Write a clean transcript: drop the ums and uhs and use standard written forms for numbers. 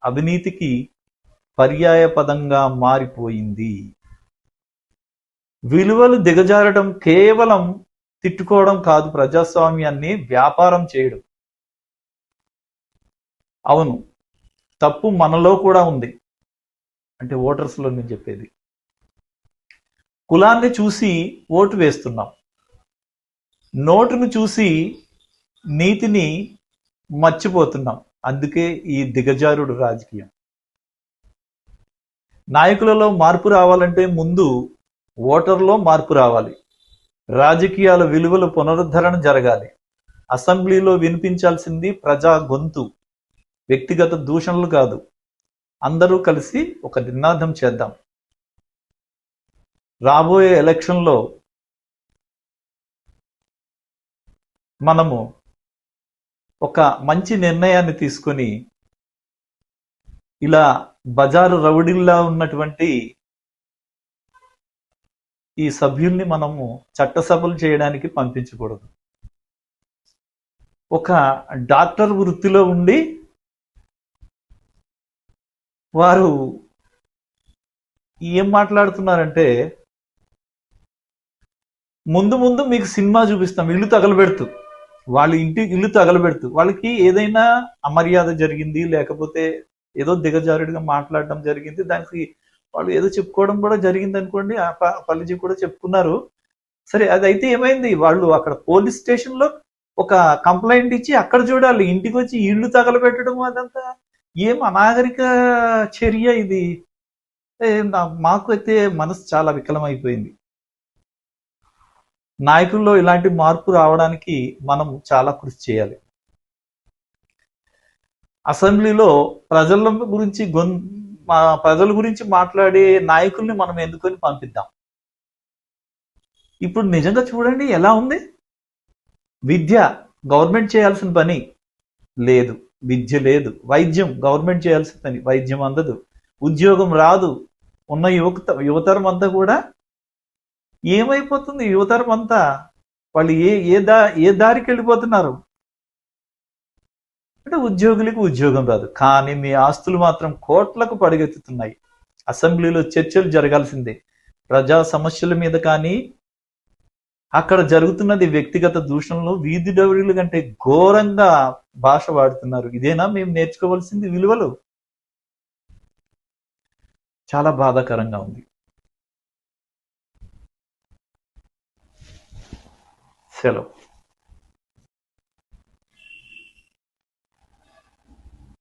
అవినీతికి పర్యాయ పదంగా మారిపోయింది. విలువలు దిగజారడం కేవలం తిట్టుకోవడం కాదు, ప్రజాస్వామ్యాన్ని వ్యాపారం చేయడం. అవును, తప్పు మనలో కూడా ఉంది. అంటే ఓటర్స్లో నేను చెప్పేది, కులాన్ని చూసి ఓటు వేస్తున్నాం, నోటును చూసి నీతిని మర్చిపోతున్నాం. అందుకే ఈ దిగజారుడు రాజకీయం. నాయకులలో మార్పు రావాలంటే ముందు ఓటర్లో మార్పు రావాలి. రాజకీయాల విలువల పునరుద్ధరణ జరగాలి. అసెంబ్లీలో వినిపించాల్సింది ప్రజా గొంతు, వ్యక్తిగత దూషణలు కాదు. అందరూ కలిసి ఒక నినాదం చేద్దాం. రాబోయే ఎలక్షన్లో మనము ఒక మంచి నిర్ణయాన్ని తీసుకొని ఇలా బజారు రౌడీల్లా ఉన్నటువంటి ఈ సభ్యుల్ని మనము చట్టసభలు చేయడానికి పంపించకూడదు. ఒక డాక్టర్ వృత్తిలో ఉండి వారు ఏం మాట్లాడుతున్నారంటే, ముందు ముందు మీకు సినిమా చూపిస్తాం, ఇల్లు తగలబెడుతూ, వాళ్ళ ఇల్లు తగలబెడుతూ, వాళ్ళకి ఏదైనా అమర్యాద జరిగింది, లేకపోతే ఏదో దిగజారుడిగా మాట్లాడడం జరిగింది, దానికి వాళ్ళు ఏదో చెప్పుకోవడం కూడా జరిగింది అనుకోండి, పల్లిజీ కూడా చెప్పుకున్నారు. సరే, అదైతే ఏమైంది, వాళ్ళు అక్కడ పోలీస్ స్టేషన్ లో ఒక కంప్లైంట్ ఇచ్చి అక్కడ చూడాలి, ఇంటికి వచ్చి ఇల్లు తగలబెట్టడం అదంతా ఏం అనాగరిక చర్య ఇది. మాకు అయితే మనసు చాలా వికలమైపోయింది. నాయకుల్లో ఇలాంటి మార్పు రావడానికి మనం చాలా కృషి చేయాలి. అసెంబ్లీలో ప్రజల గురించి మాట్లాడే నాయకుల్ని మనం ఎందుకొని పంపిద్దాం. ఇప్పుడు నిజంగా చూడండి ఎలా ఉంది. విద్య గవర్నమెంట్ చేయాల్సిన పని లేదు, విద్య లేదు. వైద్యం గవర్నమెంట్ చేయాల్సిన పని, వైద్యం అందదు. ఉద్యోగం రాదు. ఉన్న యువతరం అంతా కూడా ఏమైపోతుంది? యువతరం అంతా వాళ్ళు ఏ దారికి వెళ్ళిపోతున్నారు అంటే, ఉద్యోగులకు ఉద్యోగం రాదు, కానీ మీ ఆస్తులు మాత్రం కోట్లకు పడిగెత్తుతున్నాయి. అసెంబ్లీలో చర్చలు జరగాల్సిందే. ప్రజా సమస్యల మీద, కానీ అక్కడ జరుగుతున్నది వ్యక్తిగత దూషణలు, వీధి డౌరీల కంటే ఘోరంగా భాష వాడుతున్నారు. ఇదేనా మేము నేర్చుకోవాల్సింది విలువలు? చాలా బాధాకరంగా ఉంది. సెలవు.